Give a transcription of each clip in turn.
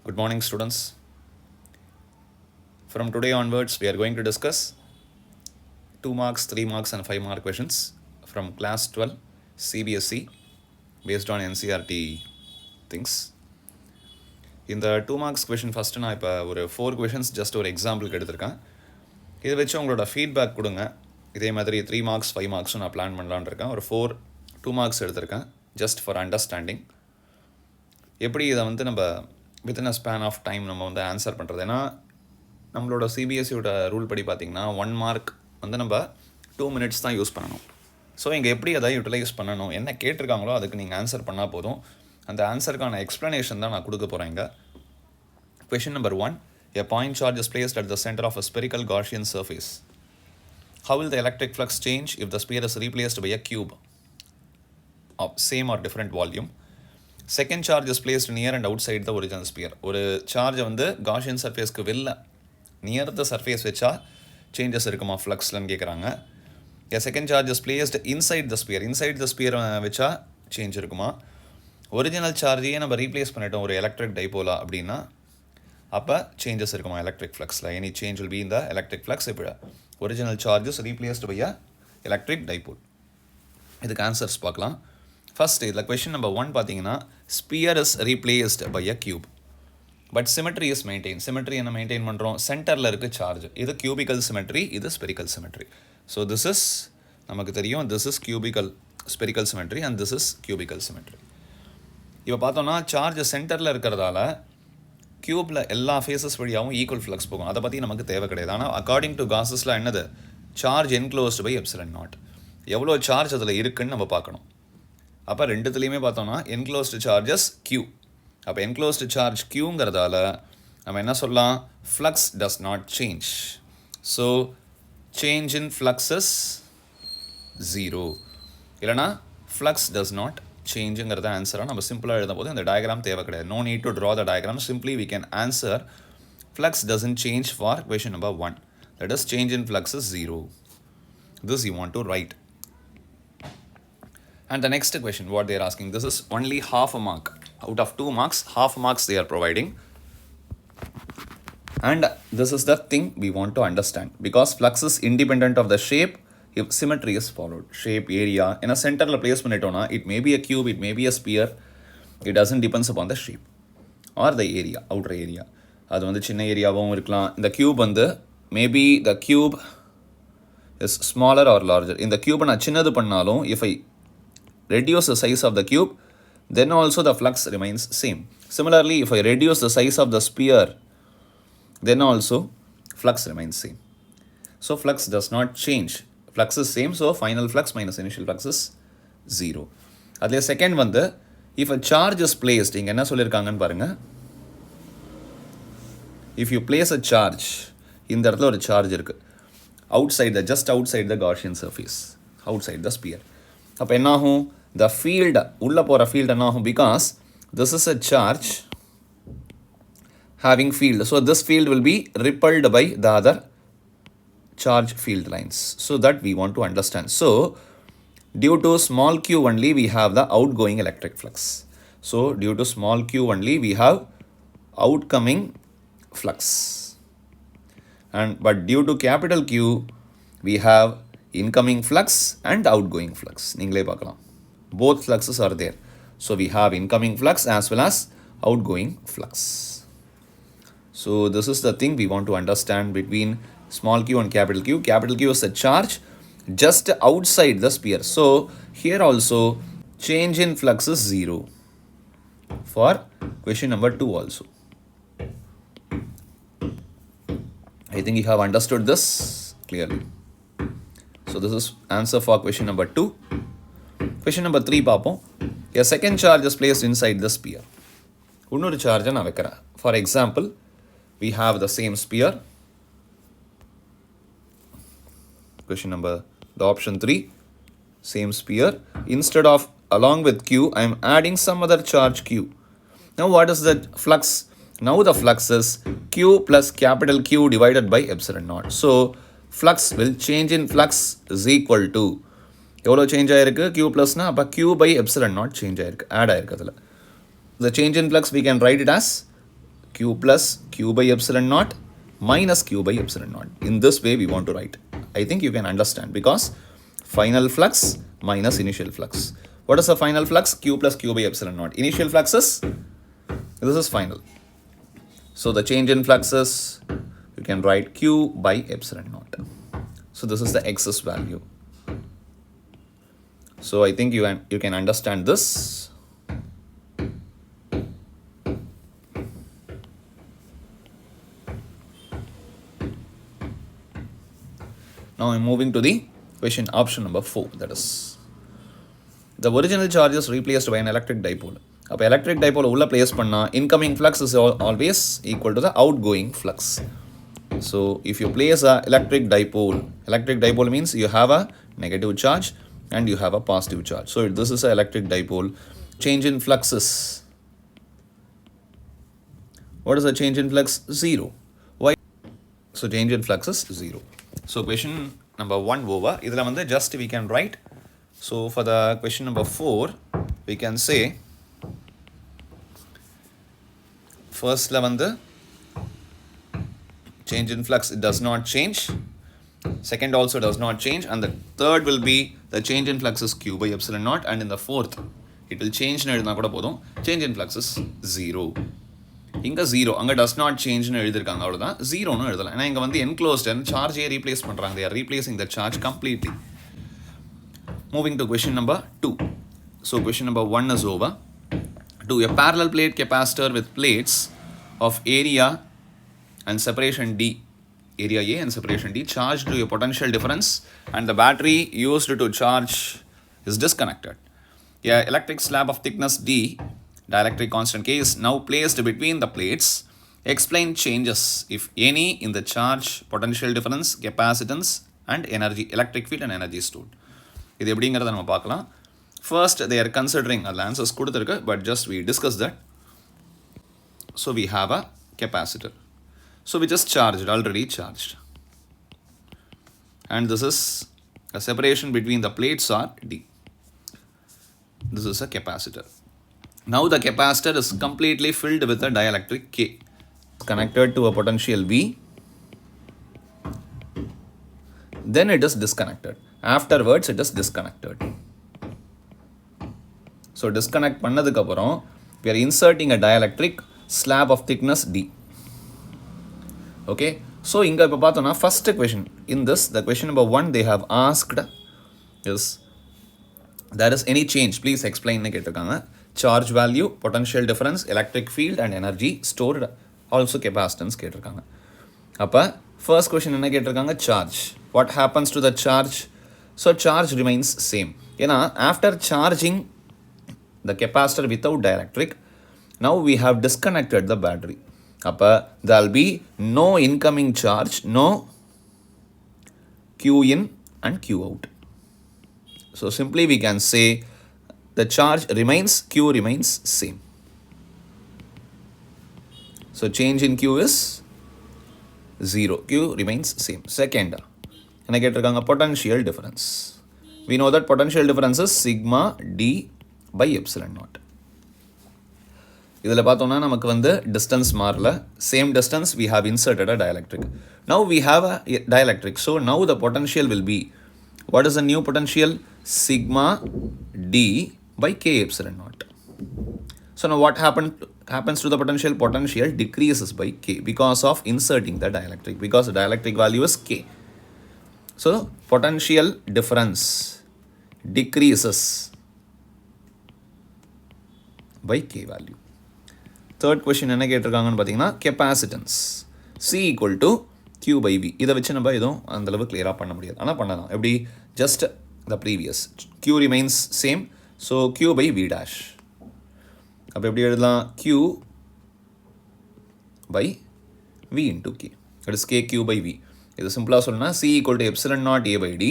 Good morning, students. From today onwards, we are going to discuss 2 marks, 3 marks, and 5 mark questions from class 12 CBSE based on NCRT things. இந்த 2 marks question first நான் இப்போ ஒரு 4 questions just ஒரு எக்ஸாம்பிளுக்கு எடுத்திருக்கேன். இதை வச்சு உங்களோட ஃபீட்பேக் கொடுங்க. இதே மாதிரி 3 marks, 5 marksம் நான் பிளான் பண்ணலான்னு இருக்கேன். ஒரு 2 marks எடுத்திருக்கேன் ஜஸ்ட் ஃபார் அண்டர்ஸ்டாண்டிங். எப்படி இதை வந்து நம்ம within a span of time நம்ம வந்து ஆன்சர் பண்ணுறது. ஏன்னா நம்மளோட சிபிஎஸ்சியோட ரூல் படி பார்த்திங்கன்னா 1 மார்க் வந்து நம்ம 2 minutes தான் யூஸ் பண்ணணும். ஸோ இங்கே எப்படி அதை யூட்டிலைஸ் பண்ணணும், என்ன கேட்டிருக்காங்களோ அதுக்கு நீங்கள் ஆன்சர் பண்ணால் போதும். அந்த ஆன்சருக்கான எக்ஸ்ப்ளனேஷன் தான் நான் கொடுக்க போகிறேன் இங்கே. Question number 1. A point charge is placed at the center of a spherical Gaussian surface. How will the electric flux change if the sphere is replaced by a cube of same or different volume? Second charge is placed near and outside the original sphere. ஒரு சார்ஜை வந்து Gaussian சர்ஃபேஸ்க்கு வெளில near the surface வச்சா changes இருக்குமா ஃப்ளக்ஸ்லன்னு கேட்குறாங்க. A second charge is placed inside the sphere. Inside the sphere வச்சா change இருக்குமா? Original சார்ஜையே நம்ம ரீப்ளேஸ் பண்ணிட்டோம் ஒரு எலக்ட்ரிக் டைபோலா அப்படின்னா அப்போ சேஞ்சஸ் இருக்குமா எலக்ட்ரிக் ஃப்ளக்ஸில்? Any change will be in the electric flux இப்போ original charges replaced by a electric dipole. இதுக்கு ஆன்சர்ஸ் பார்க்கலாம். ஃபர்ஸ்ட் இதில் கொஷின் நம்பர் 1 பார்த்தீங்கன்னா sphere is replaced by a cube but symmetry is maintain. Symmetry என்ன maintain பண்ணுறோம்? சென்டரில் இருக்குது charge. இது கியூபிக்கல் சிமெட்ரி, இது spherical symmetry. So this is நமக்கு தெரியும், this is cubical spherical symmetry and this is cubical symmetry. இப்போ பார்த்தோன்னா சார்ஜ் சென்டரில் இருக்கிறதால கியூப்பில் எல்லா ஃபேஸஸ் வழியாகவும் ஈக்குவல் ஃப்ளக்ஸ் போகும். அதை பற்றி நமக்கு தேவை கிடையாது. ஆனால் அக்கார்டிங் டு காஸஸில் என்னது? Charge enclosed by epsilon naught. எவ்வளோ சார்ஜ் அதில் இருக்குன்னு நம்ம பார்க்கணும். அப்போ ரெண்டுத்துலேயுமே பார்த்தோன்னா என்க்ளோஸ்டு சார்ஜஸ் கியூ. அப்போ என்க்ளோஸ்டு சார்ஜ் கியூங்கிறதால நம்ம என்ன சொல்லலாம்? Flux does not change. So change in flux is 0 இல்லைனா ஃப்ளக்ஸ் டஸ் நாட் சேஞ்சுங்கிறத ஆன்சராக நம்ம சிம்பிளாக எழுதும் போது இந்த டயக்ராம் தேவை கிடையாது. No need to draw the diagram. Simply we can answer flux doesn't change for question number 1. That is change in flux is 0. This you want to write. And the next question, what they are asking, this is only half a mark. Out of 2 marks, half marks they are providing. And this is the thing we want to understand. Because flux is independent of the shape if symmetry is followed. Shape, area, in a center place பண்ணிட்டோம்னா it may be a cube, it may be a sphere. It doesn't depends upon the shape or the area, outer area. அது வந்து சின்ன ஏரியாவும் இருக்கலாம். இந்த cube வந்து maybe the cube is smaller or larger. இந்த cube நான் சின்னது பண்ணாலும் if I reduce the size of the cube, then also the flux remains same. Similarly, if I reduce the size of the sphere, then also flux remains same. So flux does not change. Flux is same, so final flux minus initial flux is 0. அதில் second வந்து if a charge is placed, இங்கே என்ன சொல்லியிருக்காங்கன்னு பாருங்க. If you place a charge, இந்த இடத்துல ஒரு charge இருக்குது outside the, just outside the Gaussian surface, outside the sphere. அப்போ என்னாகும்? The field, உள்ள போகிற field என்னாகும்? Because this is a charge having field. So this field will be repelled by the other charge field lines. So that we want to understand. So due to small q only we have the outgoing electric flux. So due to small q only we have outcoming flux. But due to capital Q we have incoming flux and outgoing flux. நீங்களே பார்க்கலாம். Both fluxes are there. So we have incoming flux as well as outgoing flux. So this is the thing we want to understand between small q and capital Q. Capital Q is a charge just outside the sphere. So here also change in flux is 0 for question number 2 also. I think you have understood this clearly. So this is answer for question number 2. Question number 3 பார்ப்போம். A second charge is placed inside the sphere. இன்னொரு சார்ஜை நான் வைக்கிறேன். For example, we have the same sphere. Question number, the option 3, same sphere. Instead of along with Q, I am adding some other charge Q. Now what is the flux? Now the flux is Q plus capital Q divided by epsilon naught. So flux will change in flux is equal to எவ்வளோ change ஆகிருக்கு? Q ப்ளஸ்னா அப்போ Q by epsilon naught change ஆகிருக்கு, add ஆகிருக்கு. அதில் the change in flux we can write it as q plus q by epsilon naught minus q by epsilon naught. In this way we want to write. I think you can understand, because final flux minus initial flux. What is the final flux? Q plus q by epsilon naught. Initial flux is, this is final. So the change in flux is, you can write q by epsilon naught. So this is the excess value. So I think you can understand this. Now I'm moving to the question option number 4. That is, the original charge is replaced by an electric dipole. அப்போ electric dipole உள்ள place பண்ணால் incoming flux is always equal to the outgoing flux. So if you place a electric dipole means you have a negative charge and you have a positive charge. So this is an electric dipole. Change in flux is, what is the change in flux? 0. Why? So change in flux is 0. So question number 1 over. இதில் வந்து just we can write. So for the question number 4, we can say, first வந்து change in flux, it does not change. Second also does not change. And the third will be the change in flux is q by epsilon naught. And in the fourth, it will change. Change in flux is 0. இங்கே 0, அங்கே does not change னு எழுதிருக்காங்க, அவ்வளோதான். 0னு எழுதலாம். ஏன்னா இங்கே வந்து enclosed and charge replace பண்ணுறாங்க. They are replacing the charge completely. Moving to question number 2. So question number 1 is over. To a parallel plate capacitor with plates of area and separation D, area A and separation D, charged to a potential difference, and the battery used to charge is disconnected. A electric slab of thickness D, dielectric constant K, is now placed between the plates. Explain changes, if any, in the charge, potential difference, capacitance and energy, electric field and energy stored. இது எப்படிங்கிறத நம்ம பார்க்கலாம். First, they are considering the answers கொடுத்திருக்கு, but just we discuss that. So we have a capacitor. So we just charged, already charged. And this is a separation between the plates are D. This is a capacitor. Now the capacitor is completely filled with a dielectric K. Connected to a potential V. Then it is disconnected. Afterwards, it is disconnected. So disconnect பண்ணதுக்கு அப்புறம் we are inserting a dielectric slab of thickness D. Okay. So இங்கே இப்போ பார்த்தோம்னா first question in this, the question number 1 they have asked is, there is any change, please explain னு கேட்டிருக்காங்க. Charge value, potential difference, electric field and energy stored, also capacitance கேட்டிருக்காங்க. அப்போ first question என்ன கேட்டிருக்காங்க? Charge. What happens to the charge? So charge remains same. ஏன்னா after charging the capacitor without dielectric, now we have disconnected the battery. Appa there will be no incoming charge, no Q in and Q out. So simply we can say the charge remains, Q remains same. So change in Q is 0, Q remains same. Second, and I get potential difference. We know that potential difference is sigma D by epsilon naught. இதில் பார்த்தோம்னா நமக்கு வந்து distance மாறல, same distance we have inserted a dielectric. Now we have a dielectric, so now the potential will be, what is the new potential? Sigma D by K epsilon naught. So now what happens to the potential? Potential decreases by K because of inserting the dielectric, because the dielectric value is K. So potential difference decreases by K value. Third question என்ன கேட்டிருக்காங்கன்னு பார்த்தீங்கன்னா capacitance C equal to Q by V. இதை வச்சு நம்ம எதுவும் அந்தளவு கிளியராக பண்ண முடியாது, ஆனால் பண்ணலாம். எப்படி? just the previous, Q remains same, so Q by V dash. அப்போ எப்படி எழுதலாம்? Q by V into K. It is K Q by V. இது சிம்பிளாக சொல்லணும்னா C equal to epsilon naught A by D.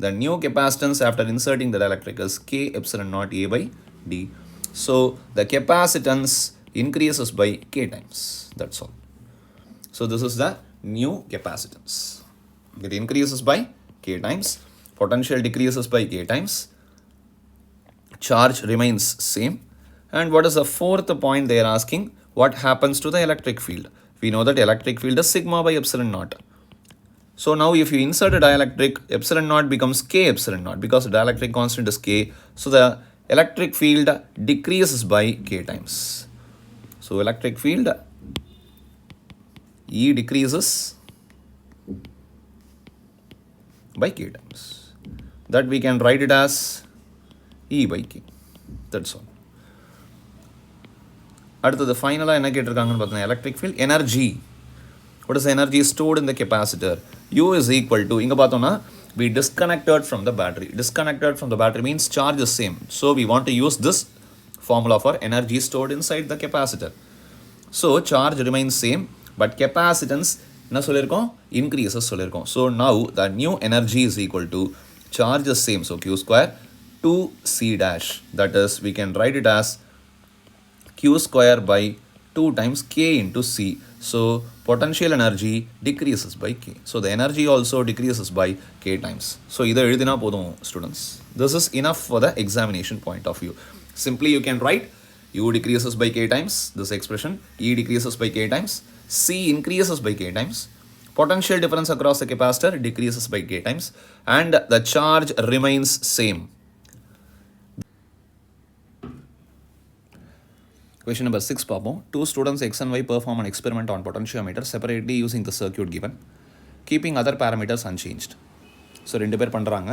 The new capacitance after inserting the dielectric is K epsilon naught A by D. So the capacitance increases by K times. That's all. So this is the new capacitance. It increases by K times. Potential decreases by K times. Charge remains same. And what is the fourth point they are asking? what happens to the electric field? We know that electric field is sigma by epsilon naught. So now if you insert a dielectric, epsilon naught becomes k epsilon naught because the dielectric constant is k. So the electric field decreases by k times. So electric field E decreases by k times. That we can write it as E by k. That's all. அடுத்தது ஃபைனலாக என்ன கேட்டிருக்காங்கன்னு பார்த்தீங்கன்னா electric field energy. What is the energy stored in the capacitor? U is equal to, இங்கே பார்த்தோம்னா we disconnected from the battery. Disconnected from the battery means charge is same. So we want to use this formula for energy stored inside the capacitor. So charge remains same, but capacitance என்ன சொல்லியிருக்கோம், increases சொல்லியிருக்கோம். So now the new energy is equal to charge is same. So Q square 2C dash. That is, we can write it as Q square by 2 times K into C. So potential energy decreases by K. So the energy also decreases by K times. So இதை எழுதினா போதும் students. This is enough for the examination point of view. Simply you can write U decreases by K times, this expression, E decreases by K times, C increases by K times, potential difference across the capacitor decreases by K times, and the charge remains same. Question number 6 பார்ப்போம். Two students X and Y perform an experiment on potentiometer separately using the circuit given, keeping other parameters unchanged. So 2 பேர் பண்ணுறாங்க.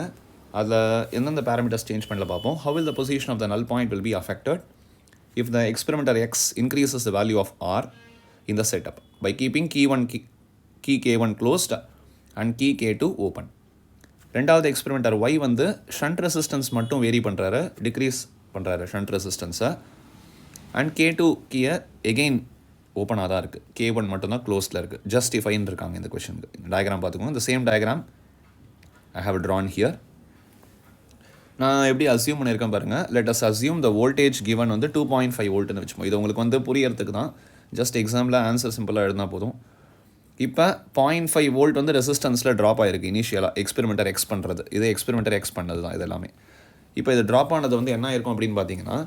அதில் எந்தெந்த parameters change பண்ணல பார்ப்போம். How will the position of the null point will be affected if the experimenter X increases the value of R in the setup by keeping key K1 closed and key K2 open. ரெண்டாவது எக்ஸ்பெரிமெண்டர் Y வந்து shunt resistance மட்டும் vary பண்ணுறாரு, degrees பண்ணுறாரு shunt ரெசிஸ்டன்ஸை. And K2 கீயை again ஓப்பனாக தான் இருக்குது, K1 மட்டும்தான் க்ளோஸில் இருக்குது. ஜஸ்டிஃபைன்னு இருக்காங்க இந்த கொஷனுக்கு. டயக்ராம் பார்த்துக்கோங்க. இந்த same diagram I have drawn here. நான் எப்படி அசியூம் பண்ணியிருக்கேன் பாருங்கள். Let us assume the voltage given வந்து 2.5 வோல்ட்னு வச்சுப்போம். இது உங்களுக்கு வந்து புரியறதுக்கு தான், ஜஸ்ட் எக்ஸாம்பிள் ஆன்சர் சிம்பிளாக எழுதினா போதும். இப்போ 0.5 வோல்ட் வந்து ரெசிஸ்டன்ஸில் ட்ராப் ஆகிருக்கு இனிஷியலாக எக்ஸ்பெரிமெண்டர் எக்ஸ் பண்ணுறது. இது எக்ஸ்பெரிமெண்டர் எக்ஸ் பண்ணது தான் இது எல்லாமே. இப்போ இது ட்ராப் ஆனது வந்து என்ன இருக்கும் அப்படின்னு பார்த்தீங்கன்னா,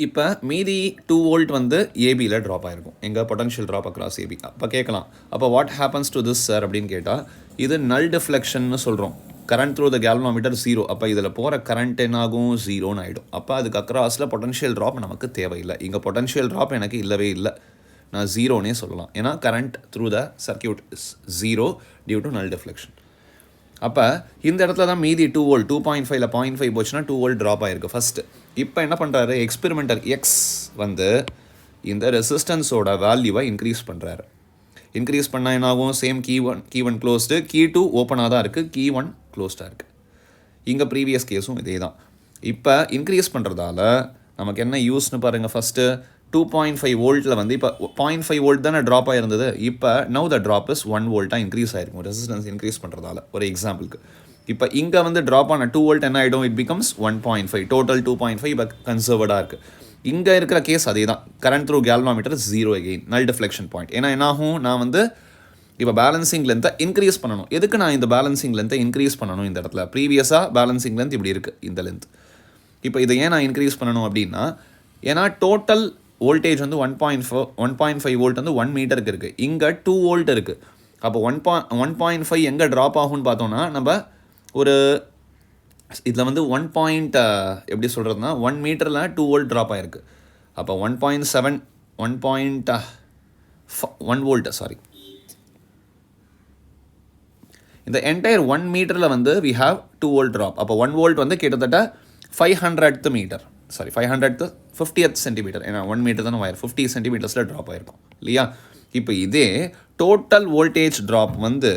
இப்போ மீதி 2 வோல்ட் வந்து ஏபியில் ட்ராப் ஆகிருக்கும். எங்கள் பொட்டன்ஷியல் ட்ராப் அக்ராஸ் ஏபி. அப்போ கேட்கலாம், அப்போ what happens to this sir அப்படின்னு கேட்டால், இது நல் டிஃப்ளெக்ஷன்னு சொல்கிறோம். கரண்ட் த்ரூ த கேல்வனோமீட்டர் 0. அப்போ இதில் போகிற கரண்ட் என்ன ஆகும், 0ன்னு ஆகிடும். அப்போ அதுக்கு அக்ராஸில் பொட்டன்ஷியல் ட்ராப் நமக்கு தேவையில்லை. இங்கே பொட்டன்ஷியல் ட்ராப் எனக்கு இல்லவே இல்லை, நான் 0னே சொல்லலாம். ஏன்னா current through the circuit is 0 due to null deflection. அப்போ இந்த இடத்துல தான் மீதி 2 வோல்ட் 2.5ல் 0.5 போச்சுன்னா 2 வோல்ட் ட்ராப் ஆகிருக்கு ஃபஸ்ட்டு. இப்போ என்ன பண்ணுறாரு, எக்ஸ்பெரிமெண்டர் எக்ஸ் வந்து இந்த ரெசிஸ்டன்ஸோட வேல்யூவை இன்க்ரீஸ் பண்ணுறாரு. இன்க்ரீஸ் பண்ணால் என்ன ஆகும், சேம் கீ1 க்ளோஸ்டு, Key2 ஓப்பனாக தான் இருக்குது, Key1 க்ளோஸ்டாக இருக்குது. இங்கே ப்ரீவியஸ் கேஸும் இதே தான். இப்போ இன்க்ரீஸ் பண்ணுறதால நமக்கு என்ன யூஸ்னு பாருங்கள். ஃபஸ்ட்டு 2.5 வோல்ட்டில் வந்து இப்போ 0.5 வோல்ட் தானே ட்ராப் ஆகிருந்தது. இப்போ நவ் த ட்ராப் இஸ் 1 வோல்ட்டாக இன்க்ரீஸ் ஆகிருக்கும் ரெசிஸ்டன்ஸ் இன்க்ரீஸ் பண்ணுறதால. ஒரு எக்ஸாம்பிளுக்கு இப்போ இங்கே வந்து ட்ராப் ஆன 2 வோல்ட் என்ன ஆகிடும், இட் பிகம்ஸ் 1.5. டோட்டல் 2.5 இப்போ கன்சர்வர்டாக இருக்குது. இங்கே இருக்கிற கேஸ் அதே தான். கரண்ட் த்ரூ கேல்வனோமீட்டர் 0 எகெயின், நல் டிஃப்ளெக்ஷன் பாயிண்ட். ஏன்னா என்னாகும், நான் வந்து இப்போ பேலன்சிங் லென்த்தை இன்க்ரீஸ் பண்ணணும். எதுக்கு நான் இந்த பேலன்சிங் லென்த்தை இன்க்ரீஸ் பண்ணணும் இந்த இடத்துல? ப்ரீவியஸாக பேலன்சிங் லென்த் இப்படி இருக்குது இந்த லென்த். இப்போ இதை ஏன் நான் இன்க்ரீஸ் பண்ணணும் அப்படின்னா, ஏன்னா டோட்டல் வோல்டேஜ் வந்து 1.5 வோல்ட் வந்து 1 மீட்டருக்கு இருக்குது. இங்கே 2 வோல்ட் இருக்குது. அப்போ 1.5 எங்கே ட்ராப் ஆகும்னு பார்த்தோன்னா, நம்ம ஒரு இதில் வந்து எப்படி சொல்கிறதுனா 1 மீட்டரில் 2 வோல்ட் ட்ராப் ஆகிருக்கு. அப்போ 1 வோல்ட் சாரி, இந்த என்டையர் 1 மீட்டரில் வந்து வி ஹாவ் 2 வோல்ட் ட்ராப். அப்போ 1 வோல்ட் வந்து கிட்டத்தட்ட 500th metre, sorry 50th centimetre. ஏன்னா 1 மீட்டர் தானே வயர், 50 சென்டிமீட்டர்ஸில் ட்ராப் ஆகிருக்கும் இல்லையா. இப்போ இதே டோட்டல் வோல்டேஜ் ட்ராப் வந்து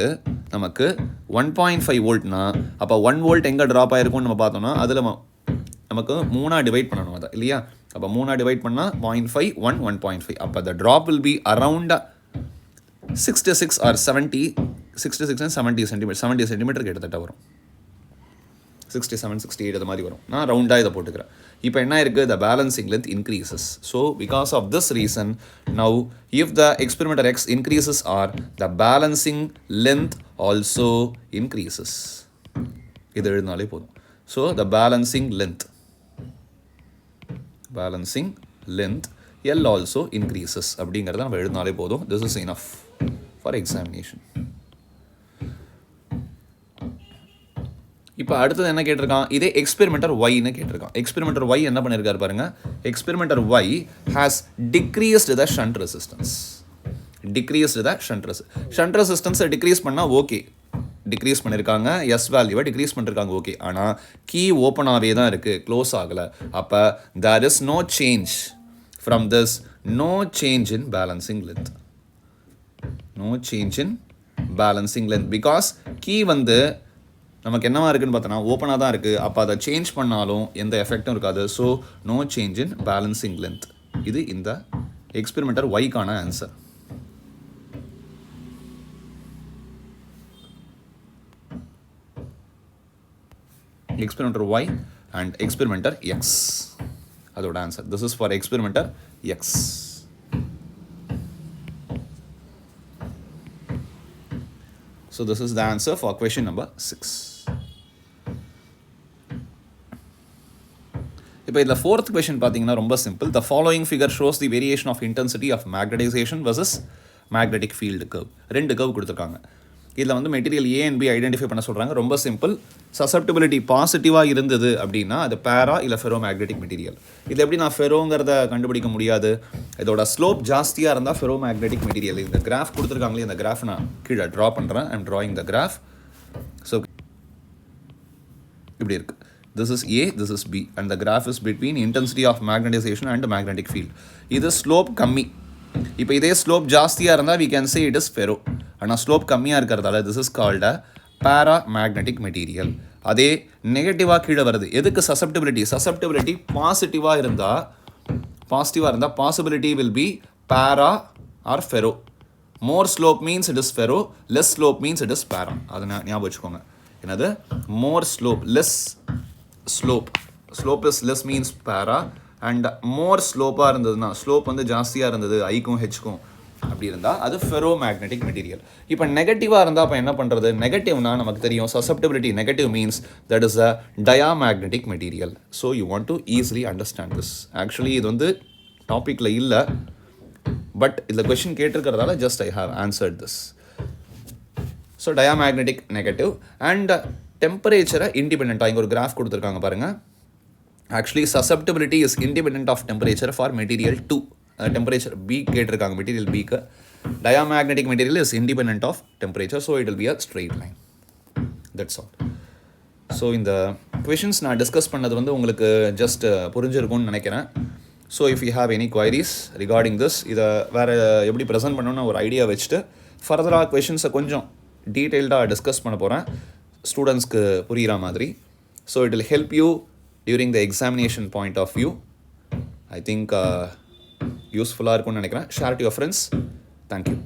நமக்கு 1.5 வோல்ட்னா, அப்போ 1 வோல்ட் எங்கே ட்ராப் ஆகிருக்கும்னு நம்ம பார்த்தோம்னா, அதில் நமக்கு 3ஆக டிவைட் பண்ணணும் அதை இல்லையா. அப்போ 3ஆக டிவைட் பண்ணால் 0.5 1.5. அப்போ the drop will be around 66 or 66 and 70 centimetre, 70 centimetre கிட்டத்தட்ட வரும். 67 68 அது மாதிரி வரும். நான் ரவுண்டாக இதை போட்டுக்கிறேன். இப்போ என்ன இருக்குது, the balancing length increases. So because of this reason, now if the experimenter X increases R, the balancing length also increases. இது எழுதினாலே போதும். So the balancing length L also increases அப்படிங்கிறத நம்ம எழுதினாலே போதும். This is enough for examination. இப்போ அடுத்தது என்ன கேட்டிருக்கான், இதே எக்ஸ்பெரிமெண்டர் ஒய்னு கேட்டிருக்கான். எக்ஸ்பெரிமெண்டர் ஒய் என்ன பண்ணியிருக்காரு பாருங்கள், experimenter Y has decreased the shunt resistance. Decreased the shunt ரெசிஸ்டன்ஸை டிக்ரீஸ் பண்ணால் ஓகே, டிக்ரீஸ் பண்ணியிருக்காங்க, எஸ் வேல்யூவை டிக்ரீஸ் பண்ணியிருக்காங்க ஓகே. ஆனால் கீ ஓப்பனாகவே தான் இருக்குது, க்ளோஸ் ஆகலை. அப்போ there is no change from this, no change in balancing length, no change in balancing length. Because key வந்து நமக்கு என்னவா இருக்குன்னு பார்த்தோன்னா ஓப்பனாக தான் இருக்குது. அப்போ அதை சேஞ்ச் பண்ணாலும் எந்த எஃபெக்டும் இருக்காது. So no change in balancing length. இது இந்த எக்ஸ்பெரிமெண்டர் ஒய்க்கான answer. Experimenter Y and experimenter X. அதோட ஆன்சர். This is for experimenter X. So this is the answer for question number 6. இப்போ இதில் fourth question பார்த்தீங்கன்னா ரொம்ப simple. The following figure shows the variation of intensity of magnetization versus magnetic field curve. 2 curve கொடுத்துருக்காங்க. இதில் வந்து material A and B identify பண்ண சொல்கிறாங்க. ரொம்ப சிம்பிள். சசப்டிபிலிட்டி பாசிட்டிவாக இருந்தது அப்படின்னா அது பேரா இல்லை ஃபெரோ மேக்னெட்டிக் மெட்டீரியல். இது எப்படி நான் ஃபெரோங்கிறத கண்டுபிடிக்க முடியாது, இதோட ஸ்லோப் ஜாஸ்தியாக இருந்தால் ஃபெரோ மேக்னெட்டிக் மெட்டீரியல். இந்த கிராஃப் கொடுத்துருக்காங்களே, இந்த கிராஃப் நான் கீழே ட்ரா பண்ணுறேன். I'm drawing the graph. So இப்படி இருக்குது. This is A, this is B and the graph is between intensity of magnetization and magnetic field. இது ஸ்லோப் கம்மி. இப்போ இதே ஸ்லோப் ஜாஸ்தியாக இருந்தால் we can say it is ferro. ஆனால் ஸ்லோப் கம்மியாக இருக்கிறதால this is called a paramagnetic material. அதே நெகட்டிவாக கீழே வருது. எதுக்கு சசப்டிபிலிட்டி பாசிட்டிவாக இருந்தால் possibility will be para or ferro. More slope means it is ferro, less slope means it is para. அதை ஞாபகம் வச்சுக்கோங்க. என்னது, more slope, less slope is less means para and more ஸ்லோப்பாக இருந்ததுன்னா, ஸ்லோப் வந்து ஜாஸ்தியாக இருந்தது ஐக்கும் ஹெச்க்கும் அப்படி இருந்தால் அது ஃபெரோ மேக்னெட்டிக் மெட்டீரியல். இப்போ நெகட்டிவாக இருந்தால் அப்போ என்ன பண்ணுறது, நெகட்டிவ்னா நமக்கு தெரியும் susceptibility negative means that is a diamagnetic material. So you want to easily understand this. Actually இது வந்து டாப்பிக்கில் இல்லை, பட் இந்த கொஷின் கேட்டிருக்கிறதால just I have answered this. So diamagnetic negative and டெம்பரேச்சரை இண்டிபெண்ட்டாக இங்கே ஒரு கிராஃப் கொடுத்துருக்காங்க பாருங்கள். Actually susceptibility is independent of temperature for material 2. Temperature B கேட்டிருக்காங்க மெட்டீரியல் பிக்கு. Diamagnetic material is independent of temperature. So it will be a straight line. That's all. So இந்த questions நான் டிஸ்கஸ் பண்ணது வந்து உங்களுக்கு ஜஸ்ட் புரிஞ்சிருக்கும்னு நினைக்கிறேன். So if you have any குவைரிஸ் regarding this, இதை வேறு எப்படி ப்ரெசென்ட் பண்ணணும்னு ஒரு ஐடியா வச்சுட்டு ஃபர்தராக கொஷின்ஸை கொஞ்சம் டீட்டெயில்டாக டிஸ்கஸ் பண்ண போகிறேன் ஸ்டூடெண்ட்ஸ்க்கு புரிகிற மாதிரி. So it will help you during the examination point of view. I think useful இருக்கும்னு நினைக்கிறேன். Share to your friends. Thank you.